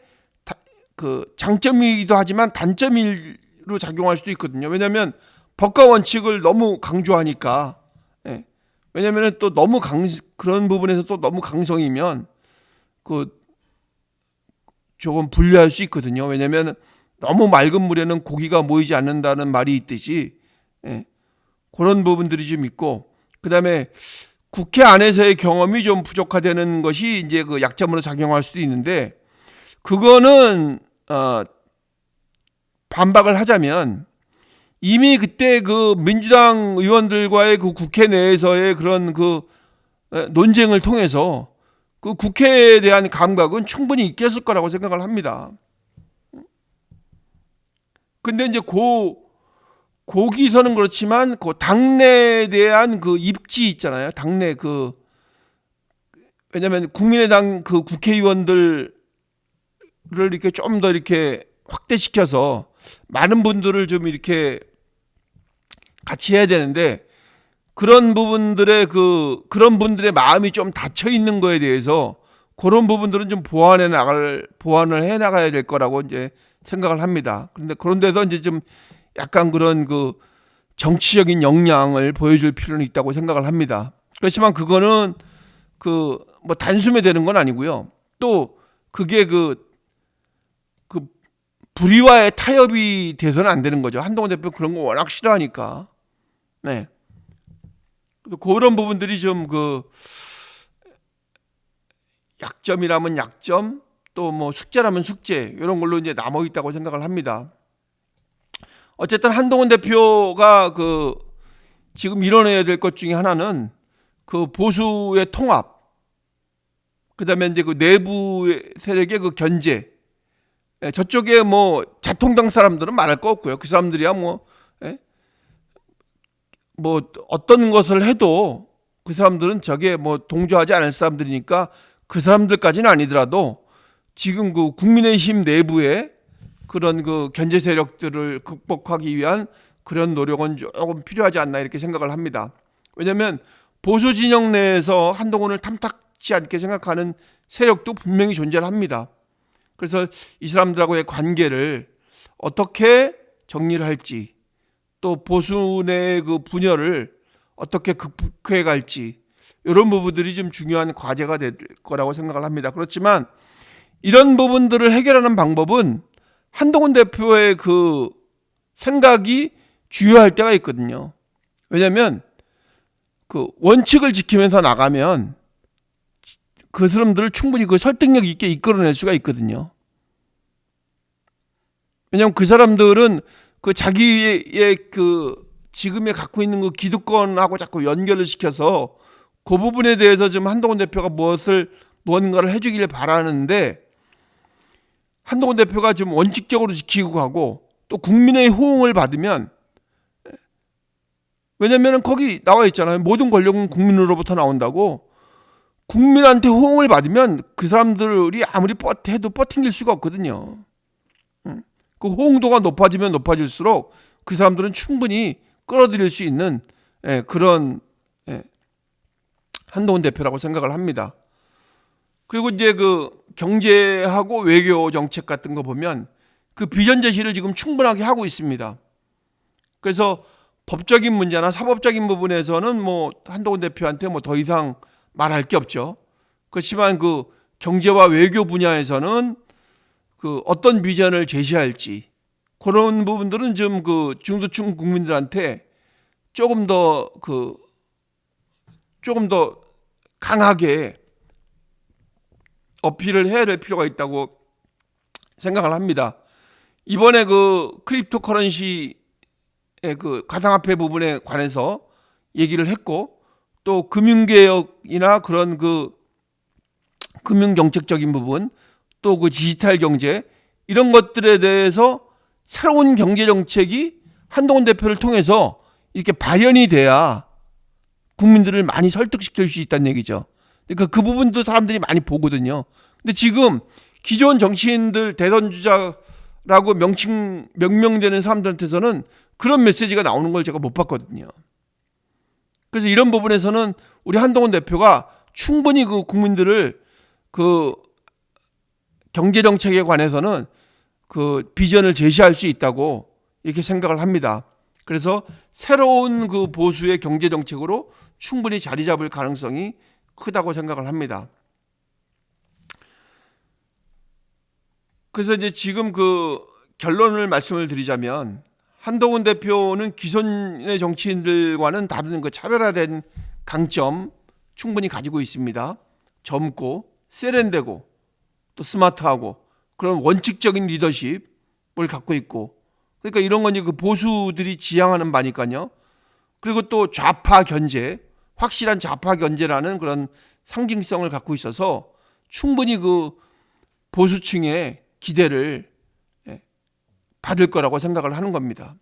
A: 그 장점이기도 하지만 단점으로 작용할 수도 있거든요. 왜냐하면 법과 원칙을 너무 강조하니까. 왜냐하면 또 너무 그런 부분에서 또 너무 강성이면 그 조금 불리할 수 있거든요. 왜냐하면 너무 맑은 물에는 고기가 모이지 않는다는 말이 있듯이 그런 부분들이 좀 있고 그다음에 국회 안에서의 경험이 좀 부족하다는 것이 이제 그 약점으로 작용할 수도 있는데 그거는 반박을 하자면 이미 그때 그 민주당 의원들과의 그 국회 내에서의 그런 그 논쟁을 통해서 그 국회에 대한 감각은 충분히 있겠을 거라고 생각을 합니다. 근데 이제 거기서는 그렇지만 그 당내에 대한 그 입지 있잖아요. 당내 왜냐하면 국민의당 그 국회의원들을 이렇게 좀 더 이렇게 확대시켜서 많은 분들을 좀 이렇게 같이 해야 되는데, 그런 분들의 마음이 좀 닫혀 있는 거에 대해서 그런 부분들은 좀 보완을 해 나가야 될 거라고 이제 생각을 합니다. 그런데 그런 데서 이제 좀 약간 그런 그 정치적인 역량을 보여줄 필요는 있다고 생각을 합니다. 그렇지만 그거는 그 뭐 단숨에 되는 건 아니고요. 또 그게 불의와의 타협이 돼서는 안 되는 거죠. 한동훈 대표 그런 거 워낙 싫어하니까. 네. 그래서 그런 부분들이 좀 약점이라면 약점, 또 뭐 숙제라면 숙제, 이런 걸로 이제 남아 있다고 생각을 합니다. 어쨌든 한동훈 대표가 지금 이뤄내야 될 것 중에 하나는 그 보수의 통합, 그다음에 이제 그 내부 세력의 그 견제. 저쪽에 뭐 자통당 사람들은 말할 거 없고요. 그 사람들이야 뭐 어떤 것을 해도 그 사람들은 저게 뭐 동조하지 않을 사람들이니까 그 사람들까지는 아니더라도 지금 그 국민의힘 내부에 그런 그 견제 세력들을 극복하기 위한 그런 노력은 조금 필요하지 않나 이렇게 생각을 합니다. 왜냐하면 보수 진영 내에서 한동훈을 탐탁지 않게 생각하는 세력도 분명히 존재를 합니다. 그래서 이 사람들하고의 관계를 어떻게 정리를 할지, 또 보수 내의 그 분열을 어떻게 극복해 갈지, 이런 부분들이 좀 중요한 과제가 될 거라고 생각을 합니다. 그렇지만 이런 부분들을 해결하는 방법은 한동훈 대표의 그 생각이 주요할 때가 있거든요. 왜냐하면 그 원칙을 지키면서 나가면 그 사람들을 충분히 그 설득력 있게 이끌어낼 수가 있거든요. 왜냐하면 그 사람들은 그 자기의 그 지금에 갖고 있는 그 기득권하고 자꾸 연결을 시켜서 그 부분에 대해서 좀 한동훈 대표가 무언가를 해주길 바라는데, 한동훈 대표가 좀 원칙적으로 지키고 가고 또 국민의 호응을 받으면, 왜냐하면 거기 나와 있잖아요. 모든 권력은 국민으로부터 나온다고. 국민한테 호응을 받으면 그 사람들이 아무리 해도 버팅길 수가 없거든요. 그 호응도가 높아지면 높아질수록 그 사람들은 충분히 끌어들일 수 있는 그런 한동훈 대표라고 생각을 합니다. 그리고 이제 그 경제하고 외교 정책 같은 거 보면 그 비전 제시를 지금 충분하게 하고 있습니다. 그래서 법적인 문제나 사법적인 부분에서는 뭐 한동훈 대표한테 뭐 더 이상 말할 게 없죠. 그렇지만 그 경제와 외교 분야에서는 그 어떤 비전을 제시할지, 그런 부분들은 좀 그 중도층 국민들한테 조금 더 강하게 어필을 해야 될 필요가 있다고 생각을 합니다. 이번에 그 크립토 커런시의 그 가상화폐 부분에 관해서 얘기를 했고, 또 금융개혁이나 그런 그 금융정책적인 부분, 또 그 디지털 경제, 이런 것들에 대해서 새로운 경제정책이 한동훈 대표를 통해서 이렇게 발현이 돼야 국민들을 많이 설득시킬 수 있다는 얘기죠. 그러니까 그 부분도 사람들이 많이 보거든요. 근데 지금 기존 정치인들 대선 주자라고 명명되는 사람들한테서는 그런 메시지가 나오는 걸 제가 못 봤거든요. 그래서 이런 부분에서는 우리 한동훈 대표가 충분히 그 국민들을 그 경제 정책에 관해서는 그 비전을 제시할 수 있다고 이렇게 생각을 합니다. 그래서 새로운 그 보수의 경제 정책으로 충분히 자리 잡을 가능성이 크다고 생각을 합니다. 그래서 이제 지금 그 결론을 말씀을 드리자면, 한동훈 대표는 기존의 정치인들과는 다른 그 차별화된 강점 충분히 가지고 있습니다. 젊고 세련되고 또 스마트하고 그런 원칙적인 리더십을 갖고 있고, 그러니까 이런 건 그 보수들이 지향하는 바니까요. 그리고 또 좌파 견제, 확실한 좌파 견제라는 그런 상징성을 갖고 있어서 충분히 그 보수층의 기대를 받을 거라고 생각을 하는 겁니다.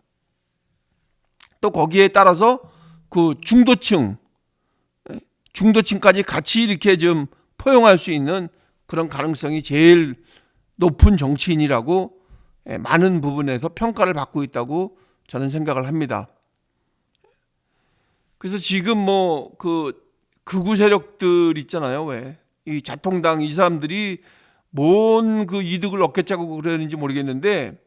A: 또 거기에 따라서 그 중도층까지 같이 이렇게 좀 포용할 수 있는 그런 가능성이 제일 높은 정치인이라고 많은 부분에서 평가를 받고 있다고 저는 생각을 합니다. 그래서 지금 뭐 그 극우 세력들 있잖아요. 왜 이 자통당 이 사람들이 뭔 그 이득을 얻겠자고 그러는지 모르겠는데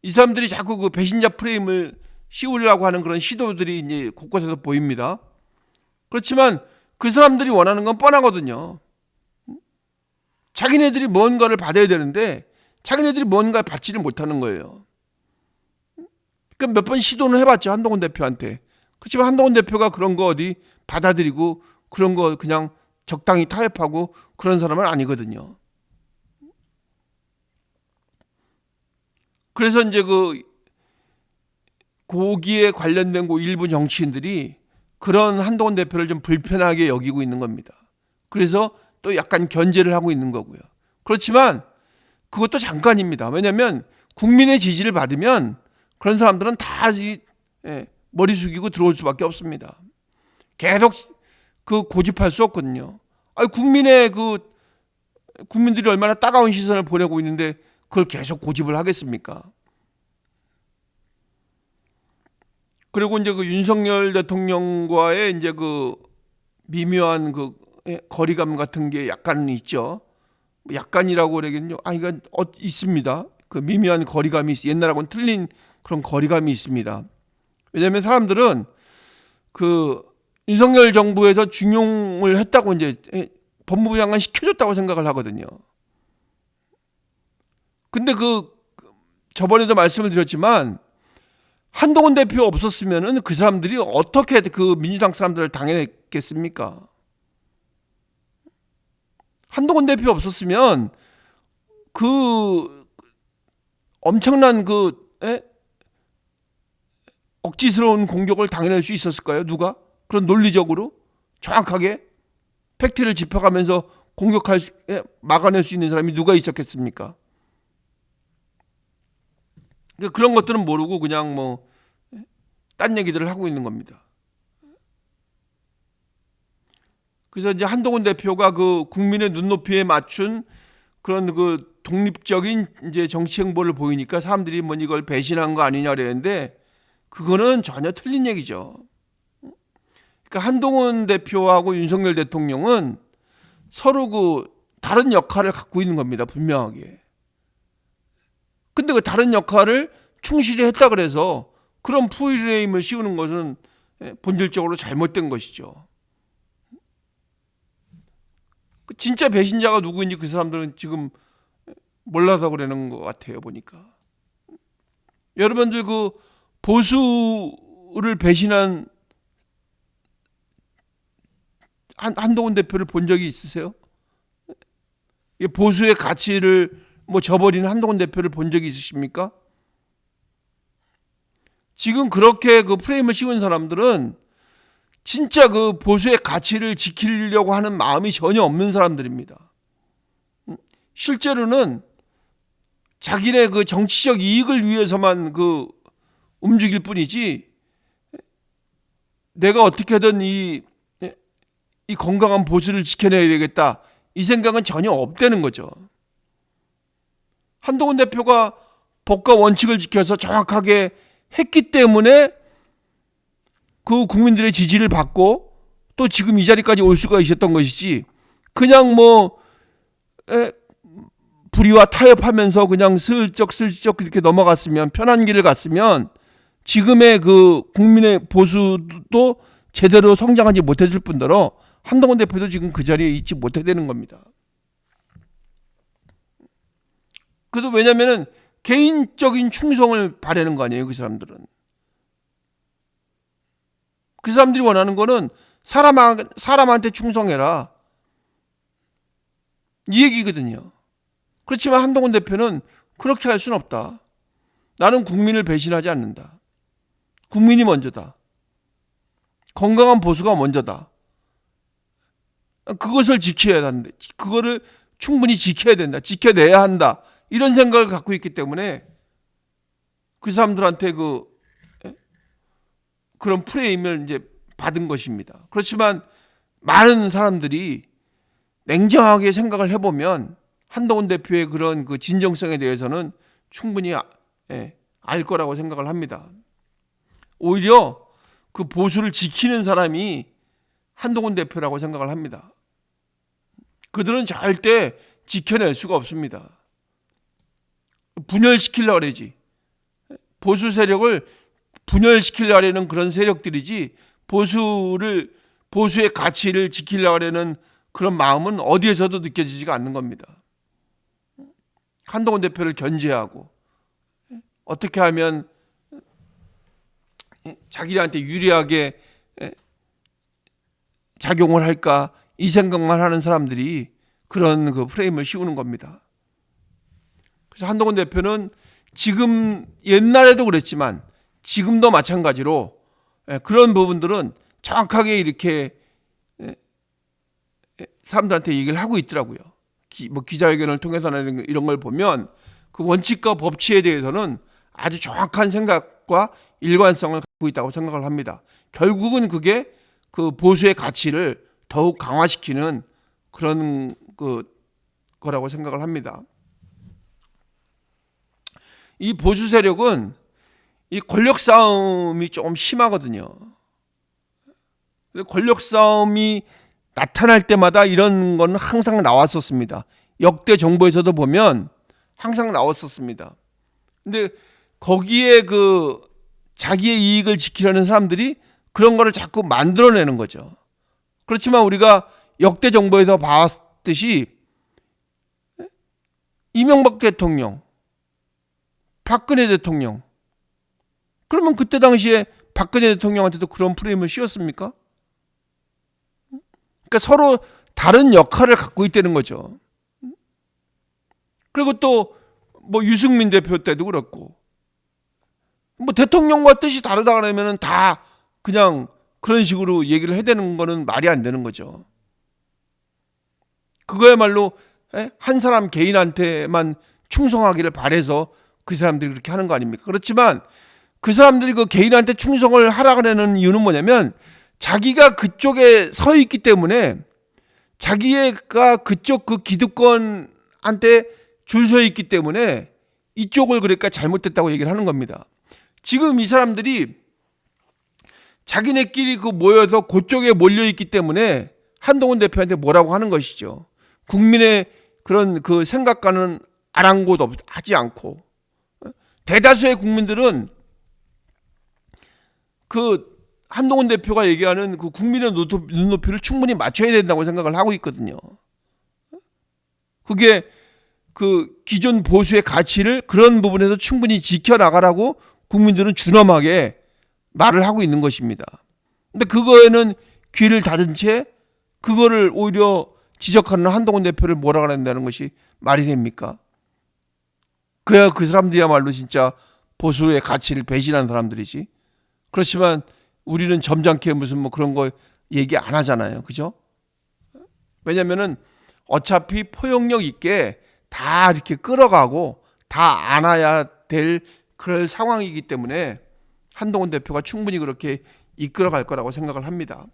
A: 이 사람들이 자꾸 그 배신자 프레임을 씌우려고 하는 그런 시도들이 이제 곳곳에서 보입니다. 그렇지만 그 사람들이 원하는 건 뻔하거든요. 자기네들이 뭔가를 받아야 되는데 자기네들이 뭔가를 받지를 못하는 거예요. 그러니까 몇 번 시도는 해봤죠. 한동훈 대표한테. 그렇지만 한동훈 대표가 그런 거 어디 받아들이고 그런 거 그냥 적당히 타협하고 그런 사람은 아니거든요. 그래서 이제 거기에 관련된 일부 정치인들이 그런 한동훈 대표를 좀 불편하게 여기고 있는 겁니다. 그래서 또 약간 견제를 하고 있는 거고요. 그렇지만 그것도 잠깐입니다. 왜냐하면 국민의 지지를 받으면 그런 사람들은 다 머리 숙이고 들어올 수밖에 없습니다. 계속 고집할 수 없거든요. 국민들이 얼마나 따가운 시선을 보내고 있는데 그걸 계속 고집을 하겠습니까? 그리고 이제 윤석열 대통령과의 이제 미묘한 거리감 같은 게 약간은 있죠. 약간이라고 그러겠죠. 이건 있습니다. 그 미묘한 거리감이 옛날하고는 틀린 그런 거리감이 있습니다. 왜냐하면 사람들은 윤석열 정부에서 중용을 했다고 이제 법무부 장관 시켜줬다고 생각을 하거든요. 근데 저번에도 말씀을 드렸지만 한동훈 대표 없었으면은 그 사람들이 어떻게 민주당 사람들을 당해냈겠습니까? 한동훈 대표 없었으면 엄청난 억지스러운 공격을 당해낼 수 있었을까요? 누가? 그런 논리적으로 정확하게 팩트를 짚어가면서 막아낼 수 있는 사람이 누가 있었겠습니까? 그런 것들은 모르고 그냥 딴 얘기들을 하고 있는 겁니다. 그래서 이제 한동훈 대표가 국민의 눈높이에 맞춘 그런 독립적인 이제 정치 행보를 보이니까 사람들이 이걸 배신한 거 아니냐 그랬는데 그거는 전혀 틀린 얘기죠. 그러니까 한동훈 대표하고 윤석열 대통령은 서로 다른 역할을 갖고 있는 겁니다. 분명하게. 근데 다른 역할을 충실히 했다 그래서 그런 프레임을 씌우는 것은 본질적으로 잘못된 것이죠. 진짜 배신자가 누구인지 그 사람들은 지금 몰라서 그러는 것 같아요. 보니까. 여러분들 보수를 배신한 한동훈 대표를 본 적이 있으세요? 보수의 가치를 저버리는 한동훈 대표를 본 적이 있으십니까? 지금 그렇게 프레임을 씌운 사람들은 진짜 보수의 가치를 지키려고 하는 마음이 전혀 없는 사람들입니다. 실제로는 자기네 정치적 이익을 위해서만 움직일 뿐이지 내가 어떻게든 이 건강한 보수를 지켜내야 되겠다 이 생각은 전혀 없다는 거죠. 한동훈 대표가 법과 원칙을 지켜서 정확하게 했기 때문에 국민들의 지지를 받고 또 지금 이 자리까지 올 수가 있었던 것이지 그냥 불의와 타협하면서 그냥 슬쩍 이렇게 넘어갔으면 편한 길을 갔으면 지금의 국민의 보수도 제대로 성장하지 못했을 뿐더러 한동훈 대표도 지금 그 자리에 있지 못하게 되는 겁니다. 그래도 왜냐면은 개인적인 충성을 바라는 거 아니에요, 그 사람들은. 그 사람들이 원하는 거는 사람한테 충성해라. 이 얘기거든요. 그렇지만 한동훈 대표는 그렇게 할 수는 없다. 나는 국민을 배신하지 않는다. 국민이 먼저다. 건강한 보수가 먼저다. 그것을 지켜야 한다. 그거를 충분히 지켜야 된다. 지켜내야 한다. 이런 생각을 갖고 있기 때문에 그 사람들한테 그런 프레임을 이제 받은 것입니다. 그렇지만 많은 사람들이 냉정하게 생각을 해보면 한동훈 대표의 그런 그 진정성에 대해서는 충분히 알 거라고 생각을 합니다. 오히려 그 보수를 지키는 사람이 한동훈 대표라고 생각을 합니다. 그들은 절대 지켜낼 수가 없습니다. 분열시키려고 그러지. 보수 세력을 분열시키려고 하는 그런 세력들이지 보수의 가치를 지키려고 하는 그런 마음은 어디에서도 느껴지지가 않는 겁니다. 한동훈 대표를 견제하고 어떻게 하면 자기한테 유리하게 작용을 할까 이 생각만 하는 사람들이 그런 그 프레임을 씌우는 겁니다. 그래서 한동훈 대표는 지금 옛날에도 그랬지만 지금도 마찬가지로 그런 부분들은 정확하게 이렇게 사람들한테 얘기를 하고 있더라고요. 기자회견을 통해서는 이런 걸 보면 그 원칙과 법치에 대해서는 아주 정확한 생각과 일관성을 갖고 있다고 생각을 합니다. 결국은 그게 그 보수의 가치를 더욱 강화시키는 그런 거라고 생각을 합니다. 이 보수 세력은 이 권력 싸움이 좀 심하거든요. 권력 싸움이 나타날 때마다 이런 건 항상 나왔었습니다. 역대 정부에서도 보면 항상 나왔었습니다. 근데 거기에 그 자기의 이익을 지키려는 사람들이 그런 거를 자꾸 만들어내는 거죠. 그렇지만 우리가 역대 정부에서 봤듯이 이명박 대통령, 박근혜 대통령, 그러면 그때 당시에 박근혜 대통령한테도 그런 프레임을 씌웠습니까? 그러니까 서로 다른 역할을 갖고 있다는 거죠. 그리고 또 뭐 유승민 대표 때도 그렇고 뭐 대통령과 뜻이 다르다 그러면은 다 그냥 그런 식으로 얘기를 해야 되는 거는 말이 안 되는 거죠. 그거야말로 한 사람 개인한테만 충성하기를 바래서 그 사람들이 그렇게 하는 거 아닙니까? 그렇지만 그 사람들이 그 개인한테 충성을 하라고 하는 이유는 뭐냐면 자기가 그쪽에 서 있기 때문에 자기가 그쪽 그 기득권한테 줄 서 있기 때문에 이쪽을 그러니까 잘못됐다고 얘기를 하는 겁니다. 지금 이 사람들이 자기네끼리 그 모여서 그쪽에 몰려 있기 때문에 한동훈 대표한테 뭐라고 하는 것이죠. 국민의 그런 그 생각과는 아랑곳하지 않고 대다수의 국민들은 그 한동훈 대표가 얘기하는 그 국민의 눈높이를 충분히 맞춰야 된다고 생각을 하고 있거든요. 그게 그 기존 보수의 가치를 그런 부분에서 충분히 지켜나가라고 국민들은 준엄하게 말을 하고 있는 것입니다. 근데 그거에는 귀를 닫은 채 그거를 오히려 지적하는 한동훈 대표를 뭐라 그런다는 것이 말이 됩니까? 그래야 그 사람들이야말로 진짜 보수의 가치를 배신한 사람들이지. 그렇지만 우리는 점잖게 무슨 뭐 그런 거 얘기 안 하잖아요. 그죠? 왜냐면은 어차피 포용력 있게 다 이렇게 끌어가고 다 안아야 될 그럴 상황이기 때문에 한동훈 대표가 충분히 그렇게 이끌어갈 거라고 생각을 합니다.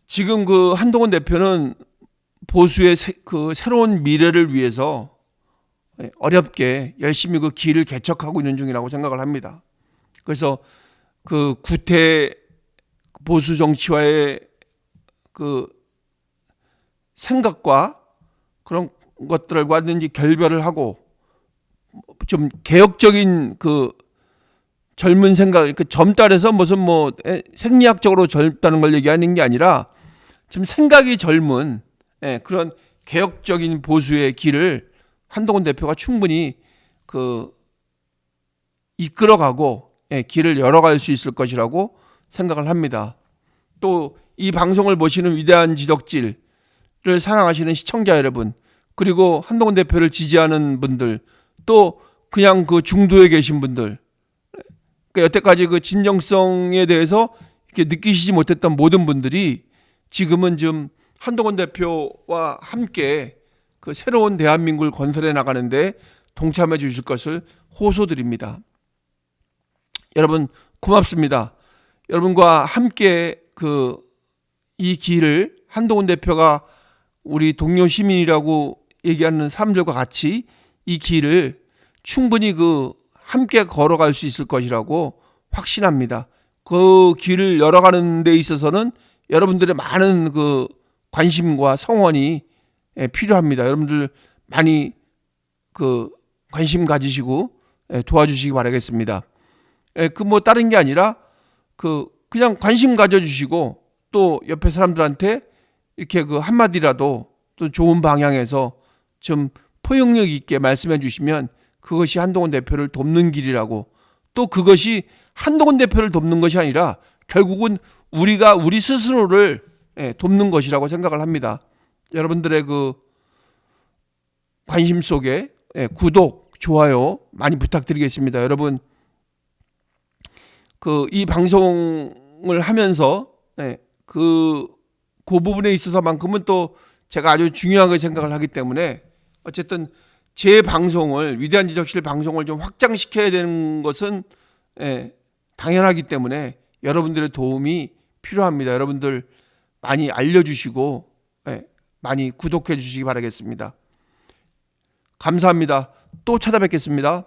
A: 지금 그 한동훈 대표는 보수의 그 새로운 미래를 위해서 어렵게 열심히 그 길을 개척하고 있는 중이라고 생각을 합니다. 그래서 그 구태 보수 정치와의 그 생각과 그런 것들과는 이제 결별을 하고 좀 개혁적인 그 젊은 생각, 그 젊다 해서 무슨 뭐 생리학적으로 젊다는 걸 얘기하는 게 아니라 좀 생각이 젊은 그런 개혁적인 보수의 길을 한동훈 대표가 충분히 그 이끌어가고 길을 열어갈 수 있을 것이라고 생각을 합니다. 또 이 방송을 보시는 위대한 지덕질을 사랑하시는 시청자 여러분, 그리고 한동훈 대표를 지지하는 분들, 또 그냥 그 중도에 계신 분들, 그러니까 여태까지 그 진정성에 대해서 이렇게 느끼시지 못했던 모든 분들이 지금은 좀 한동훈 대표와 함께 그 새로운 대한민국을 건설해 나가는데 동참해 주실 것을 호소드립니다. 여러분 고맙습니다. 여러분과 함께 이 길을 한동훈 대표가 우리 동료 시민이라고 얘기하는 사람들과 같이 이 길을 충분히 함께 걸어갈 수 있을 것이라고 확신합니다. 그 길을 열어가는 데 있어서는 여러분들의 많은 관심과 성원이 필요합니다. 여러분들 많이 관심 가지시고 도와주시기 바라겠습니다. 다른 게 아니라 그냥 관심 가져주시고 또 옆에 사람들한테 이렇게 한마디라도 또 좋은 방향에서 좀 포용력 있게 말씀해 주시면 그것이 한동훈 대표를 돕는 길이라고, 또 그것이 한동훈 대표를 돕는 것이 아니라 결국은 우리가 우리 스스로를 돕는 것이라고 생각을 합니다. 여러분들의 관심 속에 구독, 좋아요 많이 부탁드리겠습니다. 여러분 이 방송을 하면서 그 부분에 있어서만큼은 또 제가 아주 중요하게 생각을 하기 때문에 어쨌든 제 방송을, 위대한 지적실 방송을 좀 확장시켜야 되는 것은 당연하기 때문에 여러분들의 도움이 필요합니다. 여러분들 많이 알려주시고 많이 구독해 주시기 바라겠습니다. 감사합니다. 또 찾아뵙겠습니다.